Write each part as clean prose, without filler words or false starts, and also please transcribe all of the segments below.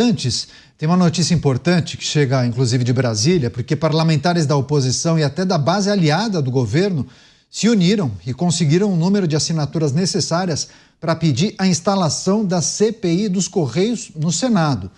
Antes, tem uma notícia importante que chega inclusive de Brasília, porque parlamentares da oposição e até da base aliada do governo se uniram e conseguiram um número de assinaturas necessárias para pedir a instalação da CPI dos Correios no Senado.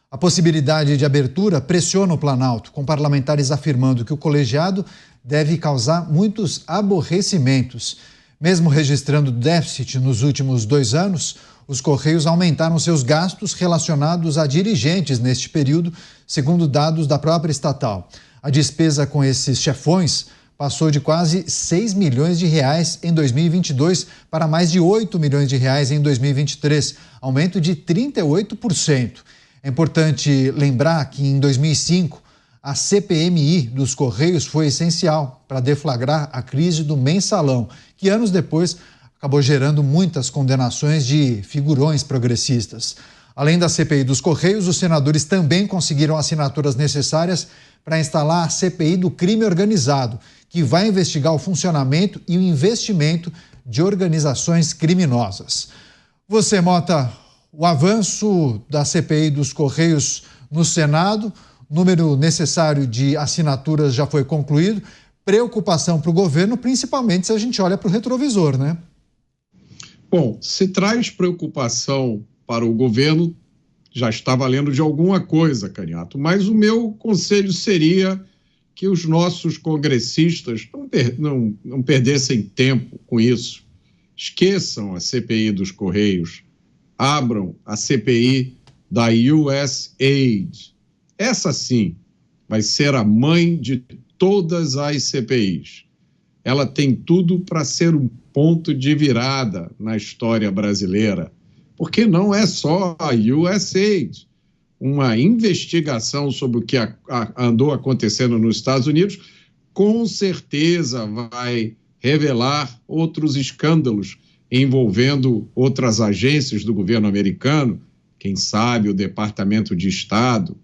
A possibilidade de abertura pressiona o Planalto, com parlamentares afirmando que o colegiado deve causar muitos aborrecimentos. Mesmo registrando déficit nos últimos 2 anos, os Correios aumentaram seus gastos relacionados a dirigentes neste período, segundo dados da própria estatal. A despesa com esses chefões passou de quase 6 milhões de reais em 2022 para mais de 8 milhões de reais em 2023, aumento de 38%. É importante lembrar que em 2005, a CPMI dos Correios foi essencial para deflagrar a crise do mensalão, que anos depois acabou gerando muitas condenações de figurões progressistas. Além da CPI dos Correios, os senadores também conseguiram assinaturas necessárias para instalar a CPI do crime organizado, que vai investigar o funcionamento e o investimento de organizações criminosas. Você, Mota, o avanço da CPI dos Correios no Senado, número necessário de assinaturas já foi concluído, preocupação para o governo, principalmente se a gente olha para o retrovisor, né? Bom, se traz preocupação para o governo, já está valendo de alguma coisa, Caniato, mas o meu conselho seria que os nossos congressistas não perdessem tempo com isso. Esqueçam a CPI dos Correios, abram a CPI da USAID. Essa sim vai ser a mãe de todas as CPIs. Ela tem tudo para ser um ponto de virada na história brasileira, porque não é só a USAID. Uma investigação sobre o que andou acontecendo nos Estados Unidos, com certeza vai revelar outros escândalos envolvendo outras agências do governo americano, quem sabe o Departamento de Estado.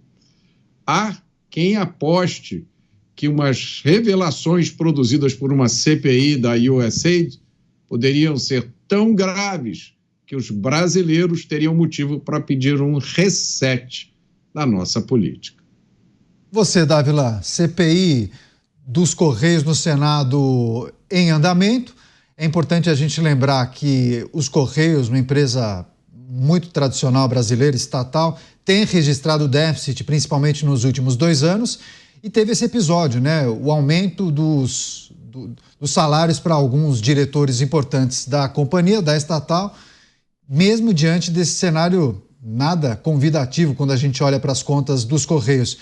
Há quem aposte que umas revelações produzidas por uma CPI da USAID poderiam ser tão graves que os brasileiros teriam motivo para pedir um reset na nossa política. Você, Dávila, CPI dos Correios no Senado em andamento. É importante a gente lembrar que os Correios, uma empresa muito tradicional brasileira, estatal, tem registrado déficit, principalmente nos últimos 2 anos, e teve esse episódio, né? O aumento dos salários para alguns diretores importantes da companhia, da estatal, mesmo diante desse cenário nada convidativo quando a gente olha para as contas dos Correios.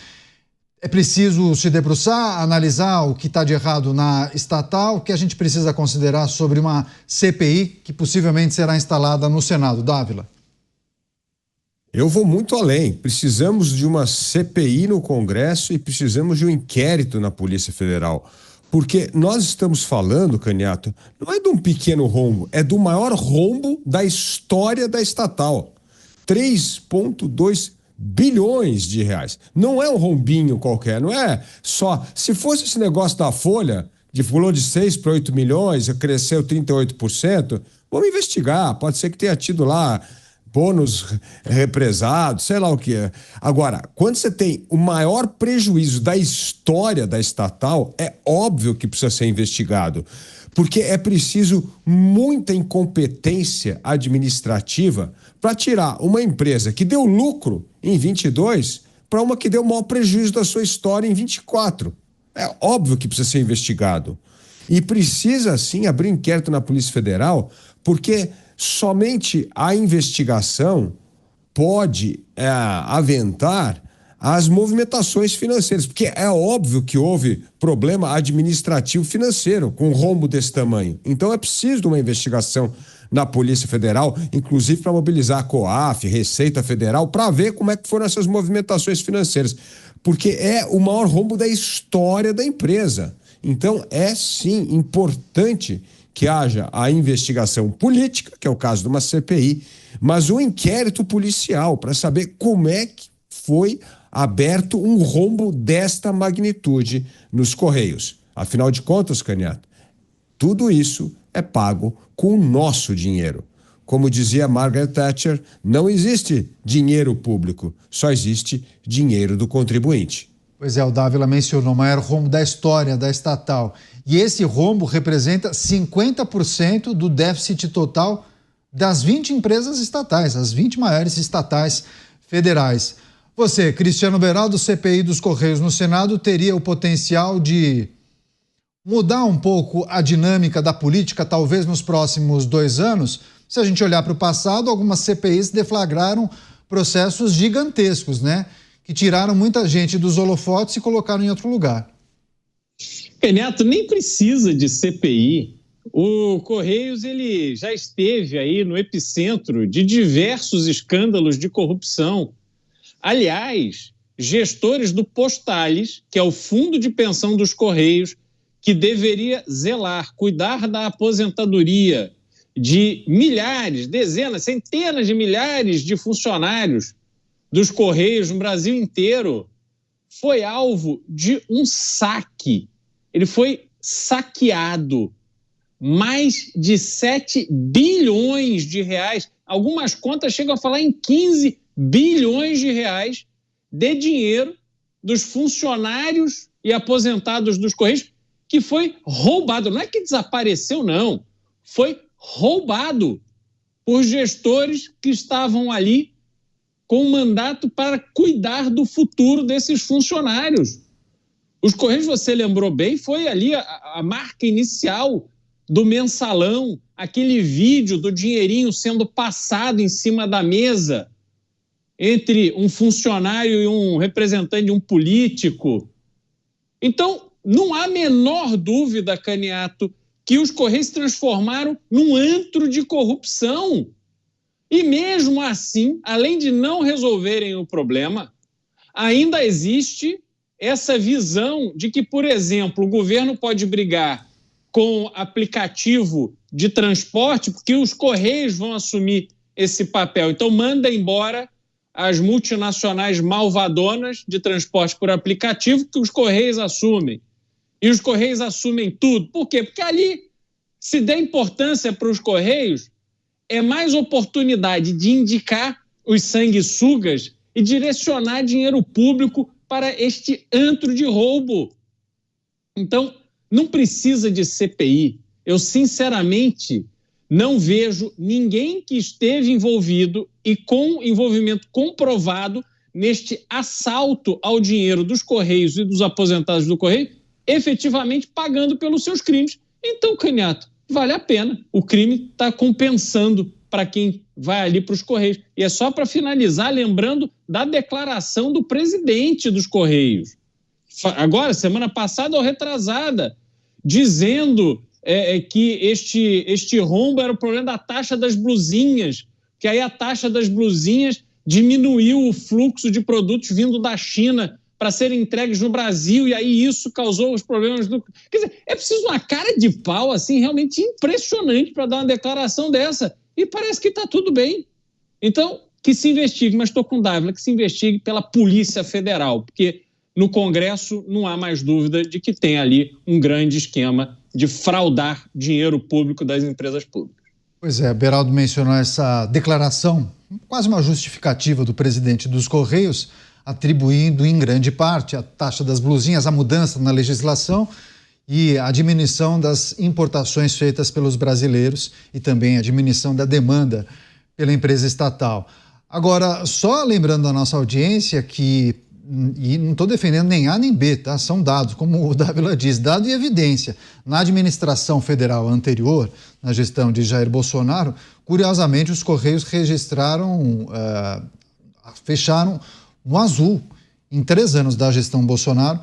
É preciso se debruçar, analisar o que está de errado na estatal, o que a gente precisa considerar sobre uma CPI que possivelmente será instalada no Senado. Dávila. Eu vou muito além. Precisamos de uma CPI no Congresso e precisamos de um inquérito na Polícia Federal. Porque nós estamos falando, Caniato, não é de um pequeno rombo, é do maior rombo da história da estatal. 3,2 bilhões de reais. Não é um rombinho qualquer, não é só... Se fosse esse negócio da Folha, de pulou de 6 para 8 milhões, cresceu 38%, vamos investigar. Pode ser que tenha tido lá bônus represados, sei lá o que é. Agora, quando você tem o maior prejuízo da história da estatal, é óbvio que precisa ser investigado, porque é preciso muita incompetência administrativa para tirar uma empresa que deu lucro em 22 para uma que deu o maior prejuízo da sua história em 24. É óbvio que precisa ser investigado. E precisa, sim, abrir inquérito na Polícia Federal, porque somente a investigação pode aventar as movimentações financeiras, porque é óbvio que houve problema administrativo financeiro com um rombo desse tamanho. Então é preciso de uma investigação na Polícia Federal, inclusive para mobilizar a COAF, Receita Federal, para ver como é que foram essas movimentações financeiras, porque é o maior rombo da história da empresa. Então é sim importante que haja a investigação política, que é o caso de uma CPI, mas um inquérito policial para saber como é que foi aberto um rombo desta magnitude nos Correios. Afinal de contas, Caniato, tudo isso é pago com o nosso dinheiro. Como dizia Margaret Thatcher, não existe dinheiro público, só existe dinheiro do contribuinte. Pois é, o Dávila mencionou o maior rombo da história da estatal. E esse rombo representa 50% do déficit total das 20 empresas estatais, as 20 maiores estatais federais. Você, Cristiano Beraldo, CPI dos Correios no Senado, teria o potencial de mudar um pouco a dinâmica da política, talvez nos próximos 2 anos? Se a gente olhar para o passado, algumas CPIs deflagraram processos gigantescos, né? Que tiraram muita gente dos holofotes e colocaram em outro lugar. Neto, nem precisa de CPI. O Correios ele já esteve aí no epicentro de diversos escândalos de corrupção. Aliás, gestores do Postales, que é o fundo de pensão dos Correios, que deveria zelar, cuidar da aposentadoria de milhares, dezenas, centenas de milhares de funcionários dos Correios no Brasil inteiro, foi alvo de um saque. Ele foi saqueado. Mais de 7 bilhões de reais. Algumas contas chegam a falar em 15 bilhões de reais de dinheiro dos funcionários e aposentados dos Correios, que foi roubado. Não é que desapareceu, não. Foi roubado por gestores que estavam ali com um mandato para cuidar do futuro desses funcionários. Os Correios, você lembrou bem, foi ali a marca inicial do mensalão, aquele vídeo do dinheirinho sendo passado em cima da mesa entre um funcionário e um representante de um político. Então, não há a menor dúvida, Caniato, que os Correios se transformaram num antro de corrupção. E mesmo assim, além de não resolverem o problema, ainda existe essa visão de que, por exemplo, o governo pode brigar com aplicativo de transporte, porque os Correios vão assumir esse papel. Então, manda embora as multinacionais malvadonas de transporte por aplicativo, que os Correios assumem. E os Correios assumem tudo. Por quê? Porque ali, se der importância para os Correios, é mais oportunidade de indicar os sanguessugas e direcionar dinheiro público para este antro de roubo. Então, não precisa de CPI. Eu, sinceramente, não vejo ninguém que esteve envolvido e com envolvimento comprovado neste assalto ao dinheiro dos Correios e dos aposentados do Correio, efetivamente pagando pelos seus crimes. Então, Caniato, vale a pena. O crime está compensando para quem vai ali para os Correios. E é só para finalizar, lembrando da declaração do presidente dos Correios. Agora, semana passada ou retrasada, dizendo que este rombo era o problema da taxa das blusinhas, que aí a taxa das blusinhas diminuiu o fluxo de produtos vindo da China para serem entregues no Brasil, e aí isso causou os problemas do... Quer dizer, é preciso uma cara de pau, assim, realmente impressionante para dar uma declaração dessa, e parece que está tudo bem. Então, que se investigue, mas estou com Dávila, que se investigue pela Polícia Federal, porque no Congresso não há mais dúvida de que tem ali um grande esquema de fraudar dinheiro público das empresas públicas. Pois é, Beraldo mencionou essa declaração, quase uma justificativa do presidente dos Correios, atribuindo em grande parte a taxa das blusinhas, a mudança na legislação e a diminuição das importações feitas pelos brasileiros e também a diminuição da demanda pela empresa estatal. Agora, só lembrando a nossa audiência que, e não estou defendendo nem A nem B, tá? São dados, como o Dávila diz, dado e evidência. Na administração federal anterior, na gestão de Jair Bolsonaro, curiosamente os Correios fecharam no azul. Em 3 anos da gestão Bolsonaro,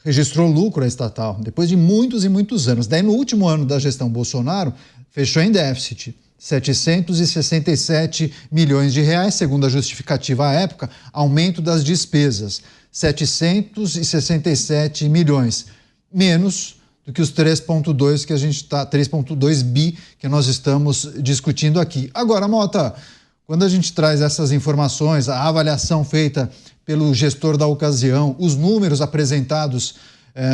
registrou lucro a estatal, depois de muitos e muitos anos. Daí, no último ano da gestão Bolsonaro, fechou em déficit, 767 milhões de reais, segundo a justificativa à época, aumento das despesas, 767 milhões, menos do que os 3,2 que a gente está, 3,2 bi que nós estamos discutindo aqui. Agora, Mota, quando a gente traz essas informações, a avaliação feita pelo gestor da ocasião, os números apresentados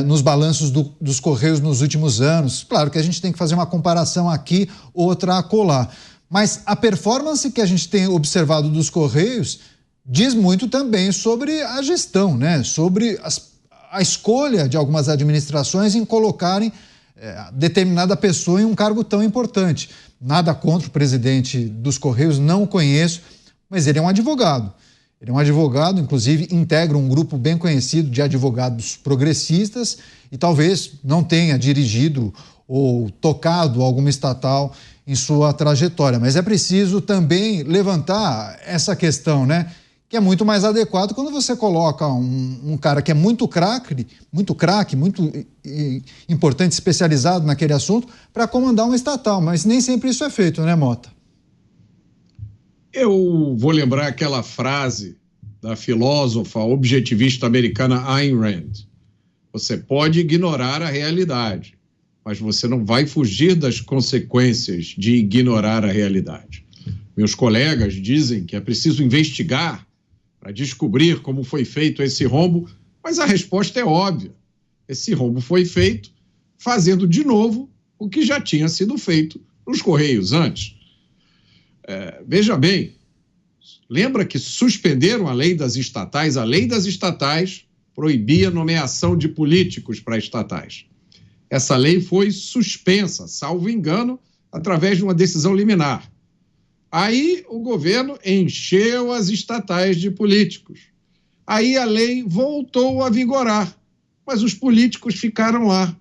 nos balanços dos Correios nos últimos anos, claro que a gente tem que fazer uma comparação aqui, outra acolá. Mas a performance que a gente tem observado dos Correios diz muito também sobre a gestão, né? Sobre a escolha de algumas administrações em colocarem determinada pessoa em um cargo tão importante. Nada contra o presidente dos Correios, não o conheço, mas ele é um advogado. Ele é um advogado, inclusive integra um grupo bem conhecido de advogados progressistas e talvez não tenha dirigido ou tocado alguma estatal em sua trajetória. Mas é preciso também levantar essa questão, né? Que é muito mais adequado quando você coloca um cara que é muito craque, muito importante, especializado naquele assunto, para comandar uma estatal. Mas nem sempre isso é feito, né, Mota? Eu vou lembrar aquela frase da filósofa objetivista americana Ayn Rand. Você pode ignorar a realidade, mas você não vai fugir das consequências de ignorar a realidade. Meus colegas dizem que é preciso investigar para descobrir como foi feito esse rombo, mas a resposta é óbvia. Esse rombo foi feito fazendo de novo o que já tinha sido feito nos Correios antes. Veja bem, lembra que suspenderam a lei das estatais? A lei das estatais proibia a nomeação de políticos para estatais. Essa lei foi suspensa, salvo engano, através de uma decisão liminar. Aí o governo encheu as estatais de políticos. Aí a lei voltou a vigorar, mas os políticos ficaram lá.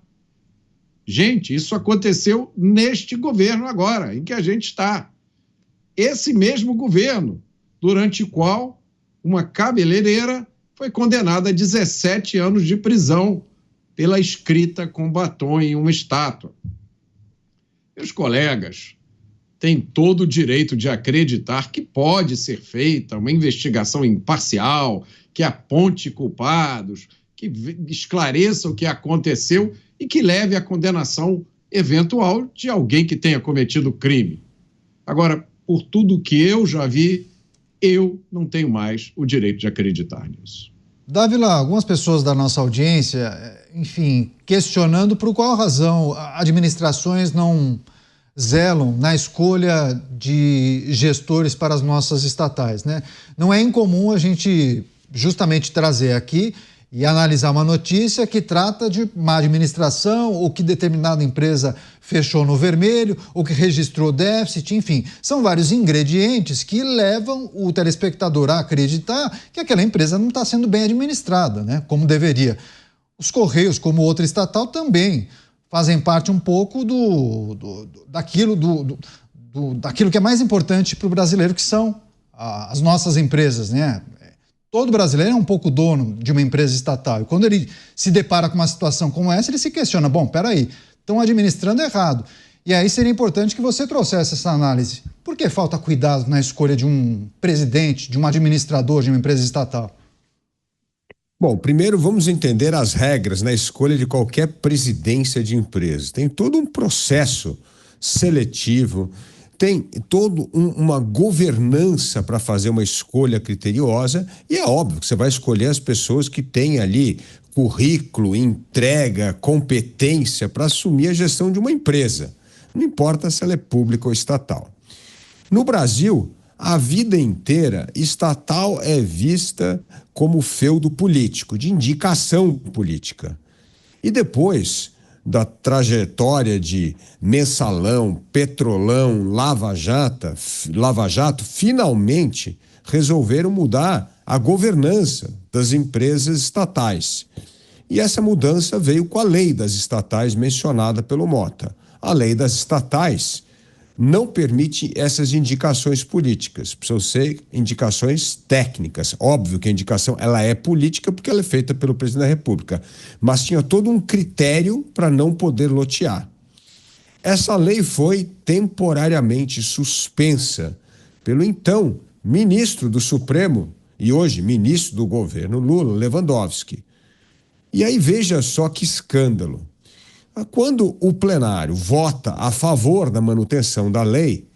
Gente, isso aconteceu neste governo agora, em que a gente está. Esse mesmo governo, durante o qual uma cabeleireira foi condenada a 17 anos de prisão pela escrita com batom em uma estátua. Meus colegas têm todo o direito de acreditar que pode ser feita uma investigação imparcial, que aponte culpados, que esclareça o que aconteceu e que leve à condenação eventual de alguém que tenha cometido crime. Agora, por tudo que eu já vi, eu não tenho mais o direito de acreditar nisso. Dávila, algumas pessoas da nossa audiência, enfim, questionando por qual razão administrações não zelam na escolha de gestores para as nossas estatais, né? Não é incomum a gente justamente trazer aqui e analisar uma notícia que trata de má administração, ou que determinada empresa fechou no vermelho, ou que registrou déficit, enfim. São vários ingredientes que levam o telespectador a acreditar que aquela empresa não está sendo bem administrada, né? Como deveria. Os Correios, como outra estatal, também fazem parte um pouco daquilo que é mais importante para o brasileiro, que são as nossas empresas, né? Todo brasileiro é um pouco dono de uma empresa estatal. E quando ele se depara com uma situação como essa, ele se questiona, bom, peraí, estão administrando errado. E aí seria importante que você trouxesse essa análise. Por que falta cuidado na escolha de um presidente, de um administrador de uma empresa estatal? Bom, primeiro vamos entender as regras na escolha de qualquer presidência de empresa. Tem todo um processo seletivo, tem toda uma governança para fazer uma escolha criteriosa, e é óbvio que você vai escolher as pessoas que têm ali currículo, entrega, competência para assumir a gestão de uma empresa. Não importa se ela é pública ou estatal. No Brasil, a vida inteira, estatal é vista como feudo político, de indicação política. E depois da trajetória de Mensalão, Petrolão, Lava Jato, finalmente resolveram mudar a governança das empresas estatais. E essa mudança veio com a lei das estatais mencionada pelo Mota. A lei das estatais não permite essas indicações políticas, precisam ser indicações técnicas. Óbvio que a indicação ela é política porque ela é feita pelo presidente da República, mas tinha todo um critério para não poder lotear. Essa lei foi temporariamente suspensa pelo então ministro do Supremo e hoje ministro do governo Lula, Lewandowski. E aí veja só que escândalo. Quando o plenário vota a favor da manutenção da lei,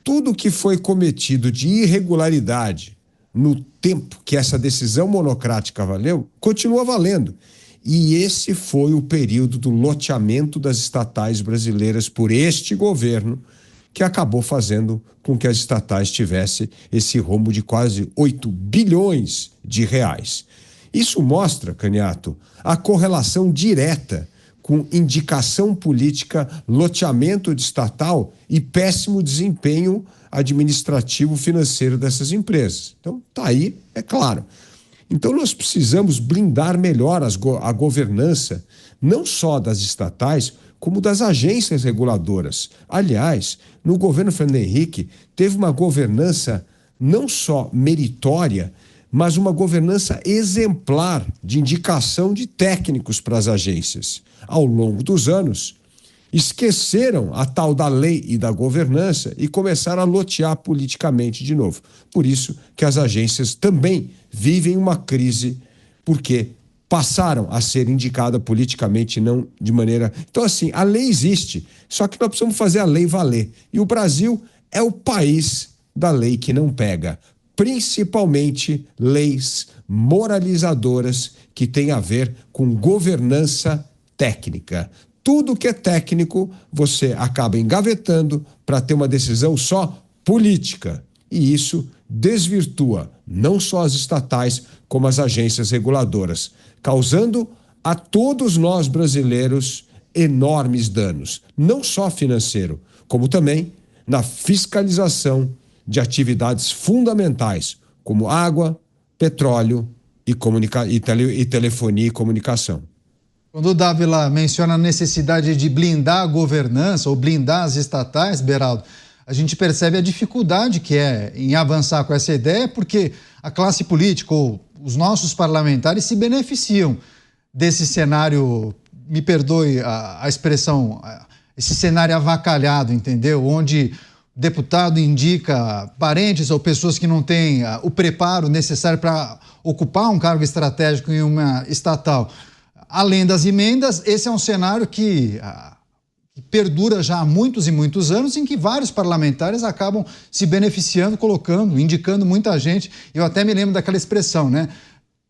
tudo que foi cometido de irregularidade no tempo que essa decisão monocrática valeu, continua valendo. E esse foi o período do loteamento das estatais brasileiras por este governo, que acabou fazendo com que as estatais tivessem esse rombo de quase 8 bilhões de reais. Isso mostra, Caniato, a correlação direta com indicação política, loteamento de estatal e péssimo desempenho administrativo financeiro dessas empresas. Então, tá aí, é claro. Então, nós precisamos blindar melhor a governança, não só das estatais, como das agências reguladoras. Aliás, no governo Fernando Henrique, teve uma governança não só meritória, mas uma governança exemplar de indicação de técnicos para as agências. Ao longo dos anos, esqueceram a tal da lei e da governança e começaram a lotear politicamente de novo. Por isso que as agências também vivem uma crise, porque passaram a ser indicadas politicamente, não de maneira... Então, assim, a lei existe, só que nós precisamos fazer a lei valer. E o Brasil é o país da lei que não pega, principalmente leis moralizadoras que têm a ver com governança técnica. Tudo que é técnico, você acaba engavetando para ter uma decisão só política. E isso desvirtua não só as estatais, como as agências reguladoras, causando a todos nós brasileiros enormes danos, não só financeiro, como também na fiscalização de atividades fundamentais, como água, petróleo e telefonia e comunicação. Quando o Dávila menciona a necessidade de blindar a governança ou blindar as estatais, Beraldo, a gente percebe a dificuldade que é em avançar com essa ideia, porque a classe política ou os nossos parlamentares se beneficiam desse cenário, me perdoe a expressão, esse cenário avacalhado, entendeu? Onde o deputado indica parentes ou pessoas que não têm o preparo necessário para ocupar um cargo estratégico em uma estatal. Além das emendas, esse é um cenário que perdura já há muitos e muitos anos, em que vários parlamentares acabam se beneficiando, colocando, indicando muita gente. Eu até me lembro daquela expressão, né?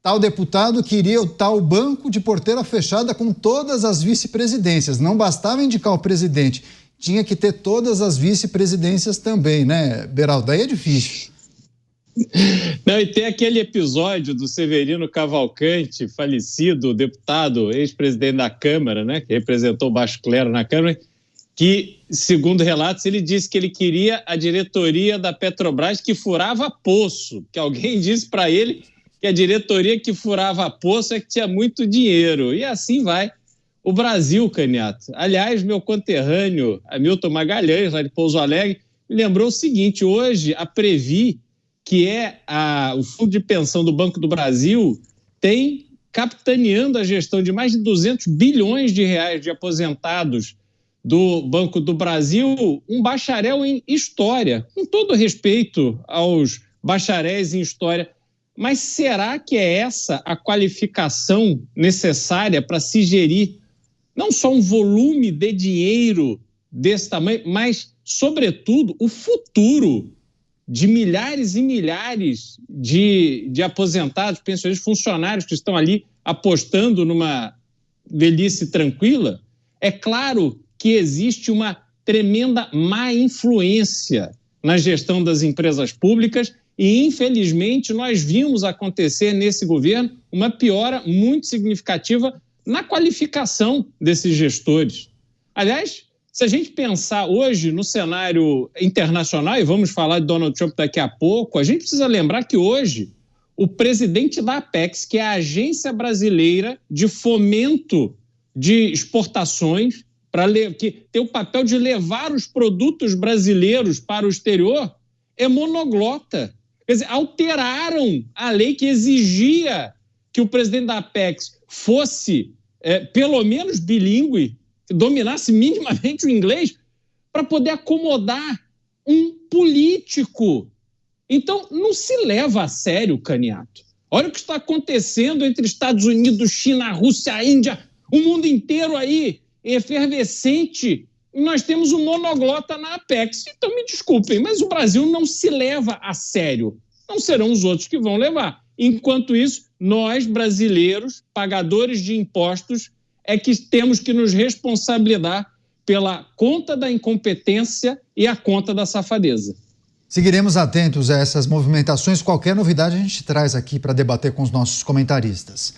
Tal deputado queria o tal banco de porteira fechada com todas as vice-presidências. Não bastava indicar o presidente, tinha que ter todas as vice-presidências também, né, Beraldo? Daí é difícil. Não, e tem aquele episódio do Severino Cavalcante, falecido, deputado, ex-presidente da Câmara, né, que representou o baixo clero na Câmara, que, segundo relatos, ele disse que ele queria a diretoria da Petrobras que furava poço, que alguém disse para ele que a diretoria que furava poço é que tinha muito dinheiro, e assim vai o Brasil, Caniato. Aliás, meu conterrâneo Hamilton Magalhães, lá de Pouso Alegre, me lembrou o seguinte: hoje a Previ, que é o fundo de pensão do Banco do Brasil, tem capitaneando a gestão de mais de 200 bilhões de reais de aposentados do Banco do Brasil, um bacharel em História, com todo respeito aos bacharéis em História. Mas será que é essa a qualificação necessária para se gerir não só um volume de dinheiro desse tamanho, mas, sobretudo, o futuro de milhares e milhares de aposentados, pensionistas, funcionários que estão ali apostando numa velhice tranquila? É claro que existe uma tremenda má influência na gestão das empresas públicas e, infelizmente, nós vimos acontecer nesse governo uma piora muito significativa na qualificação desses gestores. Aliás, se a gente pensar hoje no cenário internacional, e vamos falar de Donald Trump daqui a pouco, a gente precisa lembrar que hoje o presidente da Apex, que é a Agência Brasileira de Fomento de Exportações, que tem o papel de levar os produtos brasileiros para o exterior, é monoglota. Quer dizer, alteraram a lei que exigia que o presidente da Apex fosse pelo menos bilíngue, que dominasse minimamente o inglês, para poder acomodar um político. Então, não se leva a sério, Caniato. Olha o que está acontecendo entre Estados Unidos, China, Rússia, Índia, o mundo inteiro aí, efervescente, e nós temos um monoglota na Apex. Então, me desculpem, mas o Brasil não se leva a sério. Não serão os outros que vão levar. Enquanto isso, nós, brasileiros, pagadores de impostos, é que temos que nos responsabilizar pela conta da incompetência e a conta da safadeza. Seguiremos atentos a essas movimentações. Qualquer novidade a gente traz aqui para debater com os nossos comentaristas.